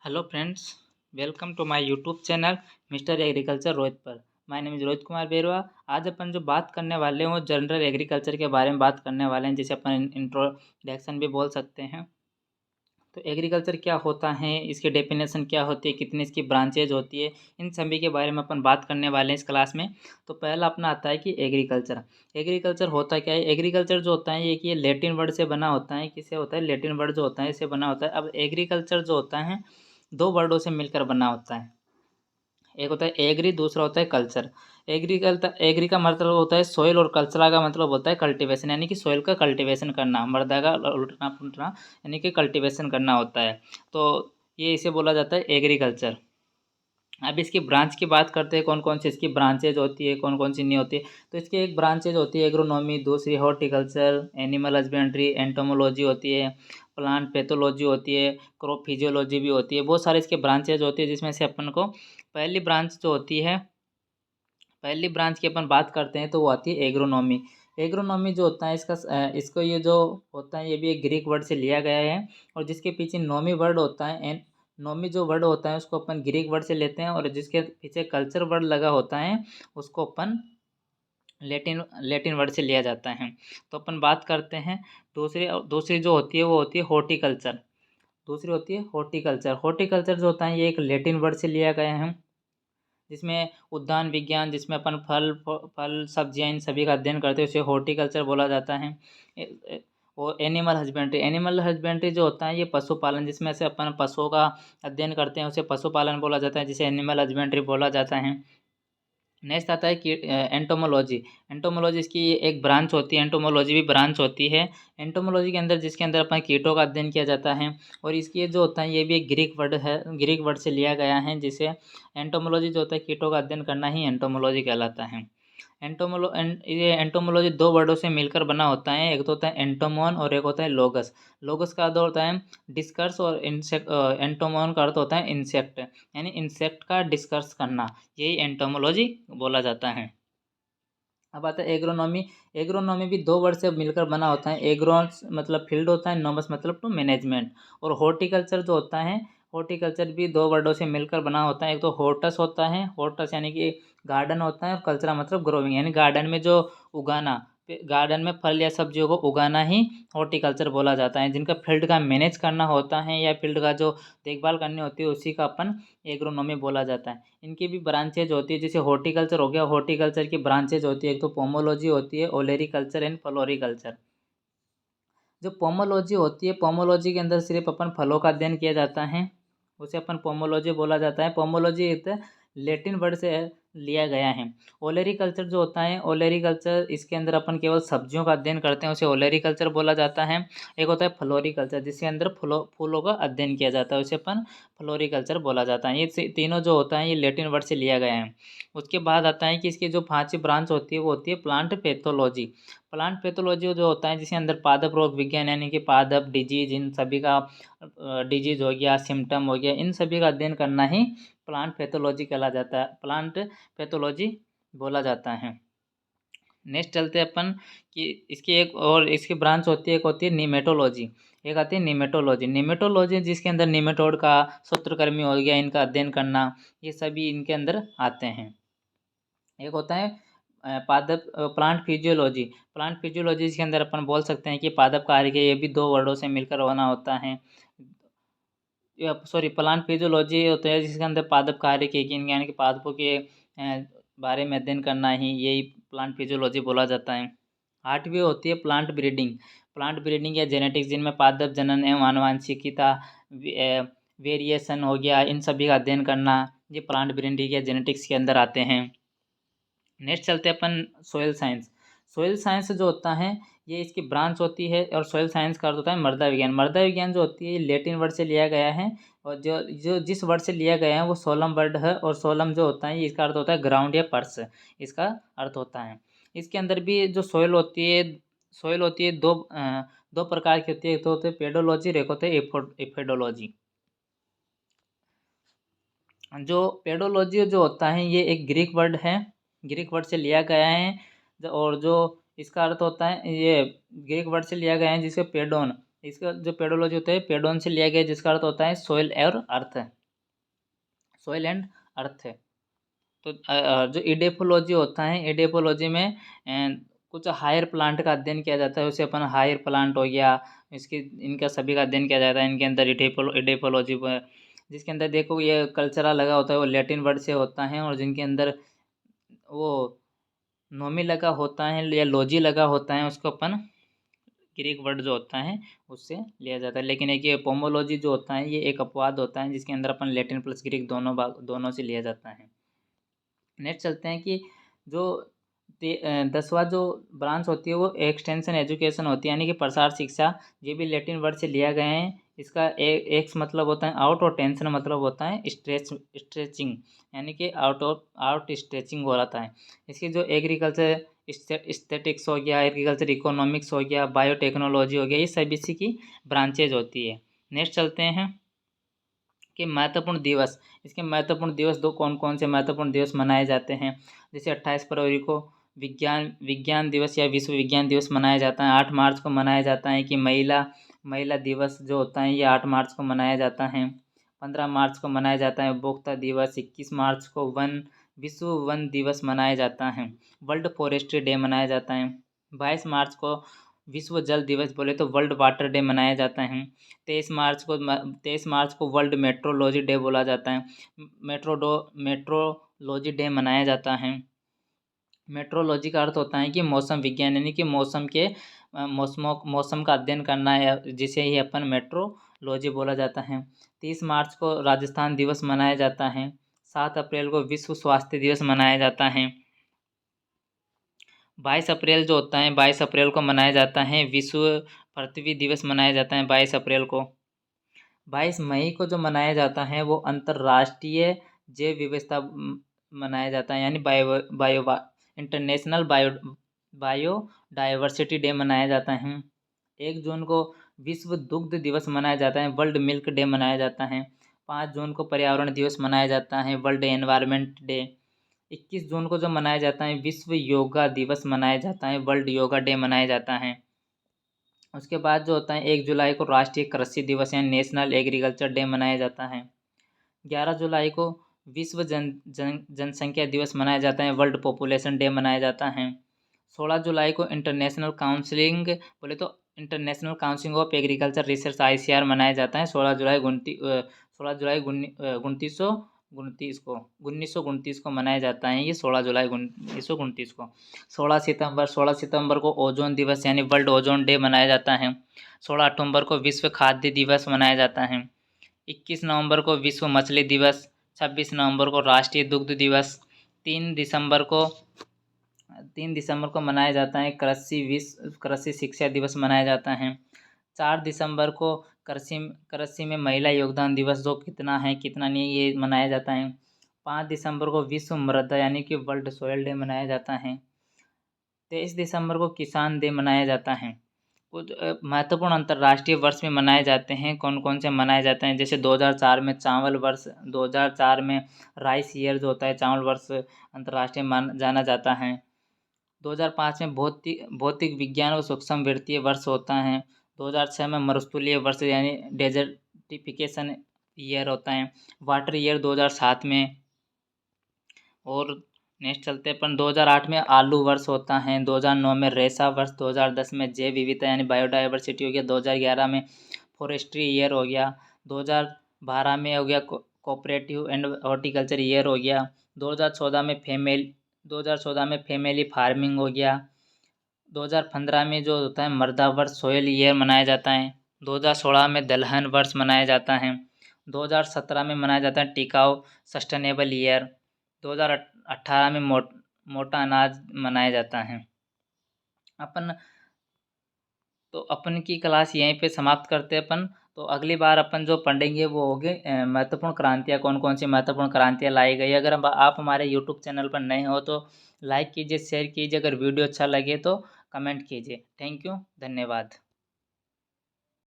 Hello friends, welcome to my YouTube channel Mister agriculture Rohit पर। My name is Rohit Kumar Berwa. आज अपन जो बात करने वाले हैं वो जनरल एग्रीकल्चर के बारे में बात करने वाले हैं, जिसे अपन इंट्रोडक्शन भी बोल सकते हैं। तो एग्रीकल्चर क्या होता है, इसकी डेफिनेशन क्या होती है, कितनी इसकी ब्रांचेज होती है, इन सभी के बारे में अपन बात करने वाले हैं इस क्लास में। तो पहला अपना आता है कि एग्रीकल्चर। एग्रीकल्चर होता क्या है? एग्रीकल्चर जो होता है ये लैटिन वर्ड से बना होता है। किससे होता है? लैटिन वर्ड जो होता है इससे बना होता है। अब एग्रीकल्चर जो होता है दो वर्डों से मिलकर बना होता है। एक होता है एग्री, दूसरा होता है कल्चर। एग्री का मतलब होता है सोइल और कल्चरा का मतलब होता है कल्टीवेशन, यानी कि सोइल का कल्टीवेशन करना, मृदा का उलटना पुलटना यानी कि कल्टीवेशन करना होता है। तो ये इसे बोला जाता है एग्रीकल्चर। अब इसकी ब्रांच की बात करते हैं, कौन कौन सी इसकी ब्रांचेज होती है, कौन कौन सी नहीं होती है। तो इसकी एक ब्रांचेज होती है एग्रोनॉमी, दूसरी हॉर्टिकल्चर, एनिमल हस्बेंड्री, एंटोमोलॉजी होती है, प्लांट पैथोलॉजी होती है, क्रॉप फिजियोलॉजी भी होती है। बहुत सारे इसके ब्रांचेज होती है, जिसमें से अपन को पहली ब्रांच जो होती है, पहली ब्रांच की अपन बात करते हैं तो वो आती है एग्रोनॉमी। एग्रोनॉमी जो होता है इसको ये जो होता है ये भी एक ग्रीक वर्ड से लिया गया है। और जिसके पीछे नॉमी वर्ड होता है, एन नॉमी जो वर्ड होता है उसको अपन ग्रीक वर्ड से लेते हैं, और जिसके पीछे कल्चर वर्ड लगा होता है उसको अपन लेटिन लेटिन वर्ड से लिया जाता है। तो अपन बात करते हैं दूसरी दूसरी जो होती है वो होती है हॉर्टिकल्चर। दूसरी होती है हॉर्टिकल्चर। हॉर्टिकल्चर जो होता है ये एक लेटिन वर्ड से लिया गया है, जिसमें उद्यान विज्ञान, जिसमें अपन फल सब्जियां इन सभी का अध्ययन करते हैं, उसे हॉर्टिकल्चर बोला जाता है। और एनिमल हस्बेंड्री जो होता है ये पशुपालन, जिसमें से अपन पशुओं का अध्ययन करते हैं उसे पशुपालन बोला जाता है, जिसे एनिमल हस्बेंड्री बोला जाता है। नेक्स्ट आता है कि एंटोमोलॉजी। एंटोमोलॉजी इसकी एक ब्रांच होती है, एंटोमोलॉजी भी ब्रांच होती है। एंटोमोलॉजी के अंदर जिसके अंदर अपन कीटों का अध्ययन किया जाता है। और इसकी जो होता है ये भी एक ग्रीक वर्ड है, ग्रीक वर्ड से लिया गया है, जिसे एंटोमोलॉजी जो होता है कीटों का अध्ययन करना ही एंटोमोलॉजी कहलाता है। ये एंटोमोलॉजी दो वर्डों से मिलकर बना होता है। एक तो होता है एंटोमोन और एक होता है लोगस। लोगस का अर्थ होता है डिस्कर्स, और इंसेक्ट एंटोमोन का अर्थ होता है इंसेक्ट, यानी इंसेक्ट का डिस्कर्स करना, यही एंटोमोलॉजी बोला जाता है। अब आता है एग्रोनॉमी। एग्रोनॉमी भी दो वर्ड से मिलकर बना होता है। एग्रोन्स मतलब फील्ड होता है, नॉमस मतलब टू मैनेजमेंट। और हॉर्टिकल्चर जो होता है, हॉर्टिकल्चर भी दो वर्डों से मिलकर बना होता है। एक तो हॉर्टस होता है, हॉर्टस यानी कि गार्डन होता है, और कल्चरा मतलब ग्रोविंग, यानी गार्डन में जो उगाना, गार्डन में फल या सब्जियों को उगाना ही हॉर्टिकल्चर बोला जाता है। जिनका फील्ड का मैनेज करना होता है या फील्ड का जो देखभाल करनी होती है उसी का अपन एग्रोनॉमी बोला जाता है। इनकी भी ब्रांचेज होती है, जैसे हॉर्टिकल्चर हो गया, हॉर्टिकल्चर की ब्रांचेज होती है, एक तो पोमोलॉजी होती है, ओलेरीकल्चर एंड फ्लोरिकल्चर। जो पोमोलॉजी होती है, पोमोलॉजी के अंदर सिर्फ अपन फलों का अध्ययन किया जाता है, उसे अपन पोमोलॉजी बोला जाता है। पोमोलॉजी एक लेटिन वर्ड से लिया गया है। ओलेरीकल्चर जो होता है, ओलेरीकल्चर इसके अंदर अपन केवल सब्जियों का अध्ययन करते हैं, उसे ओलेरीकल्चर बोला जाता है। एक होता है फ्लोरिकल्चर, जिसके अंदर फूलों का अध्ययन किया जाता है, उसे अपन फ्लोरिकल्चर बोला जाता है। ये तीनों जो होता है ये लेटिन वर्ड से लिया गया है। उसके बाद आता है कि इसकी जो पांचवी ब्रांच होती है वो होती है प्लांट पैथोलॉजी। प्लांट पैथोलॉजी जो होता है जिसके अंदर पादप रोग विज्ञान, यानी कि पादप डिजीज, इन सभी का डिजीज हो गया, सिम्टम हो गया, इन सभी का अध्ययन करना ही प्लांट पैथोलॉजी कहला जाता है, प्लांट पैथोलॉजी बोला जाता है। नेक्स्ट चलते हैं अपन कि इसकी एक और इसकी ब्रांच होती है, एक होती है निमेटोलॉजी, एक आती है निमेटोलॉजी। निमेटोलॉजी जिसके अंदर निमेटोड का, सूत्रकृमि हो गया, इनका अध्ययन करना, ये सभी इनके अंदर आते हैं। एक होता है पादप प्लांट फिजियोलॉजी। प्लांट फिजियोलॉजी इसके अंदर अपन बोल सकते हैं कि पादप कार्य के, ये भी दो वर्डों से मिलकर बना होता है। सॉरी, प्लांट फिजियोलॉजी होता है जिसके अंदर पादप कार्य के, यानी कि पादपों के बारे में अध्ययन करना ही यही प्लांट फिजियोलॉजी बोला जाता है। आठवीं होती है प्लांट ब्रीडिंग। प्लांट ब्रीडिंग या जेनेटिक्स, जिनमें पादप जनन एवं आनुवांशिकता, वेरिएशन हो गया, इन सभी का अध्ययन करना, ये प्लांट ब्रीडिंग या जेनेटिक्स के अंदर आते हैं। नेक्स्ट चलते हैं अपन सोयल साइंस। सोयल साइंस जो होता है ये इसकी ब्रांच होती है, और सोयल साइंस का अर्थ होता है मृदा विज्ञान। मृदा विज्ञान जो होती है ये लेटिन वर्ड से लिया गया है, और जो जो जिस वर्ड से लिया गया है वो सोलम वर्ड है, और सोलम जो होता है इसका अर्थ होता है ग्राउंड या पर्स, इसका अर्थ होता है। इसके अंदर भी जो सोयल होती है दो प्रकार की होती है, एक तो होते हैं पेडोलॉजी, एक होते हैं एफेडोलॉजी। जो पेडोलॉजी जो होता है ये एक ग्रीक वर्ड है, ग्रीक वर्ड से लिया गया है। और जो इसका अर्थ होता है ये ग्रीक वर्ड से लिया गया है, जिसे पेडोन, इसका जो पेडोलॉजी होता है पेडोन से लिया गया, जिसका अर्थ होता है सोइल और अर्थ, सोइल एंड अर्थ है। तो जो इडेपोलॉजी होता है, इडेपोलॉजी में कुछ हायर प्लांट का अध्ययन किया जाता है, उसे अपन हायर प्लांट हो गया, इसके इनका सभी का अध्ययन किया जाता है। इनके अंदर इडेपोलॉजी जिसके अंदर देखो ये कल्चरल लगा होता है वो लैटिन वर्ड से होता है, और जिनके अंदर वो नोमी लगा होता है या लॉजी लगा होता है उसको अपन ग्रीक वर्ड जो होता है उससे लिया जाता है। लेकिन एक ये पोमोलॉजी जो होता है ये एक अपवाद होता है, जिसके अंदर अपन लैटिन प्लस ग्रीक दोनों से लिया जाता है। नेक्स्ट चलते हैं कि जो 10वां जो ब्रांच होती है वो एक्सटेंशन एजुकेशन होती है, यानी कि प्रसार शिक्षा। ये भी लैटिन वर्ड से लिया गया है। इसका एक्स मतलब होता है आउट और टेंशन मतलब होता है स्ट्रेचिंग, यानी कि आउट स्ट्रेचिंग हो रहा है। इसकी जो एग्रीकल्चर स्टेटिक्स हो गया, एग्रीकल्चर इकोनॉमिक्स हो गया, बायोटेक्नोलॉजी हो गया, ये सब इसी की ब्रांचेज होती है। नेक्स्ट चलते हैं कि महत्वपूर्ण दिवस। इसके महत्वपूर्ण दिवस दो कौन कौन से महत्वपूर्ण दिवस मनाए जाते हैं। जैसे 28 फरवरी को विज्ञान विज्ञान दिवस या विश्व विज्ञान दिवस मनाया जाता है। 8 मार्च को मनाया जाता है कि महिला महिला दिवस जो होता है ये 8 मार्च को मनाया जाता है। 15 मार्च को मनाया जाता है उपभोक्ता दिवस। 21 मार्च को विश्व वन दिवस मनाया जाता है। वर्ल्ड फॉरेस्ट्री डे मनाया जाता है। 22 मार्च को विश्व जल दिवस बोले तो वर्ल्ड वाटर डे मनाया जाता है। 23 मार्च को वर्ल्ड मेट्रोलॉजी डे बोला जाता है। मेट्रोलॉजी डे मनाया जाता है। मेट्रोलॉजी का अर्थ होता है कि मौसम विज्ञान, यानी कि मौसम का अध्ययन करना है, जिसे ही अपन मेट्रोलॉजी बोला जाता है। 30 मार्च को राजस्थान दिवस मनाया जाता है। 7 अप्रैल को विश्व स्वास्थ्य दिवस मनाया जाता है। 22 अप्रैल जो होता है 22 अप्रैल को मनाया जाता है विश्व पृथ्वी दिवस मनाया जाता है 22 अप्रैल को। 22 मई को जो मनाया जाता है वो अंतर्राष्ट्रीय जैव विविधता मनाया जाता है, यानी इंटरनेशनल बायोडाइवर्सिटी डे मनाया जाता है। 1 जून को विश्व दुग्ध दिवस मनाया जाता है, वर्ल्ड मिल्क डे मनाया जाता है। 5 जून को पर्यावरण दिवस मनाया जाता है, वर्ल्ड एनवायरनमेंट डे। 21 जून को जो मनाया जाता है विश्व योगा दिवस मनाया जाता है, वर्ल्ड योगा डे मनाया जाता है। उसके बाद जो होता है 1 जुलाई को राष्ट्रीय कृषि दिवस यानी नेशनल एग्रीकल्चर डे मनाया जाता है। 11 जुलाई को विश्व जनसंख्या दिवस मनाया जाता है, वर्ल्ड पॉपुलेशन डे मनाया जाता है। 16 जुलाई को इंटरनेशनल काउंसलिंग बोले तो international council of agriculture research ICR मनाया जाता है। 16 जुलाई 1929 को मनाया जाता है ये 16 जुलाई 1929 को। 16 सितंबर को ओजोन दिवस यानी वर्ल्ड ओजोन डे मनाया जाता है। 16 अक्टूबर को विश्व खाद्य दिवस मनाया जाता है। 21 नवंबर को विश्व मछली दिवस। 26 नवंबर को राष्ट्रीय दुग्ध दिवस। 3 दिसंबर को मनाया जाता है कृषि शिक्षा दिवस मनाया जाता है। 4 दिसंबर को कृषि में महिला योगदान दिवस जो कितना है कितना नहीं ये मनाया जाता है। 5 दिसंबर को विश्व मृदा यानी कि वर्ल्ड सोयल डे मनाया जाता है। 23 दिसंबर को किसान डे मनाया जाता है। कुछ महत्वपूर्ण अंतर्राष्ट्रीय वर्ष में मनाए जाते हैं, कौन कौन से मनाए जाते हैं। जैसे 2004 में चावल वर्ष, 2004 में राइस ईयर जो होता है चावल वर्ष अंतर्राष्ट्रीय जाना जाता है। 2005 में भौतिक विज्ञान और सूक्ष्म वृत्तीय वर्ष होता है। 2006 में मरुस्थलीय वर्ष यानी डेजर्टिफिकेशन ईयर होता है। वाटर ईयर 2007 में। और नेक्स्ट चलते हैं अपन 2008 में आलू वर्ष होता है। 2009 में रेसा वर्ष। 2010 में जैव विविधता यानी बायोडाइवर्सिटी हो गया। 2011 में फॉरेस्ट्री ईयर हो गया। 2012 में हो गया कोऑपरेटिव एंड हॉर्टिकल्चर ईयर हो गया। 2014 में फैमिली फार्मिंग हो गया। 2015 में जो होता है मृदा वर्ष सोयल ईयर मनाया जाता है। 2016 में दलहन वर्ष मनाया जाता है। 2017 में मनाया जाता है टिकाऊ सस्टेनेबल ईयर। 2018 में मोटा अनाज मनाया जाता है। अपन की क्लास यहीं पे समाप्त करते हैं अपन। तो अगली बार अपन जो पढ़ेंगे वो होगी महत्वपूर्ण क्रांतियाँ, कौन कौन सी महत्वपूर्ण क्रांतियाँ लाई गई। अगर आप हमारे यूट्यूब चैनल पर नए हो तो लाइक कीजिए, शेयर कीजिए, अगर वीडियो अच्छा लगे तो कमेंट कीजिए। थैंक यू, धन्यवाद।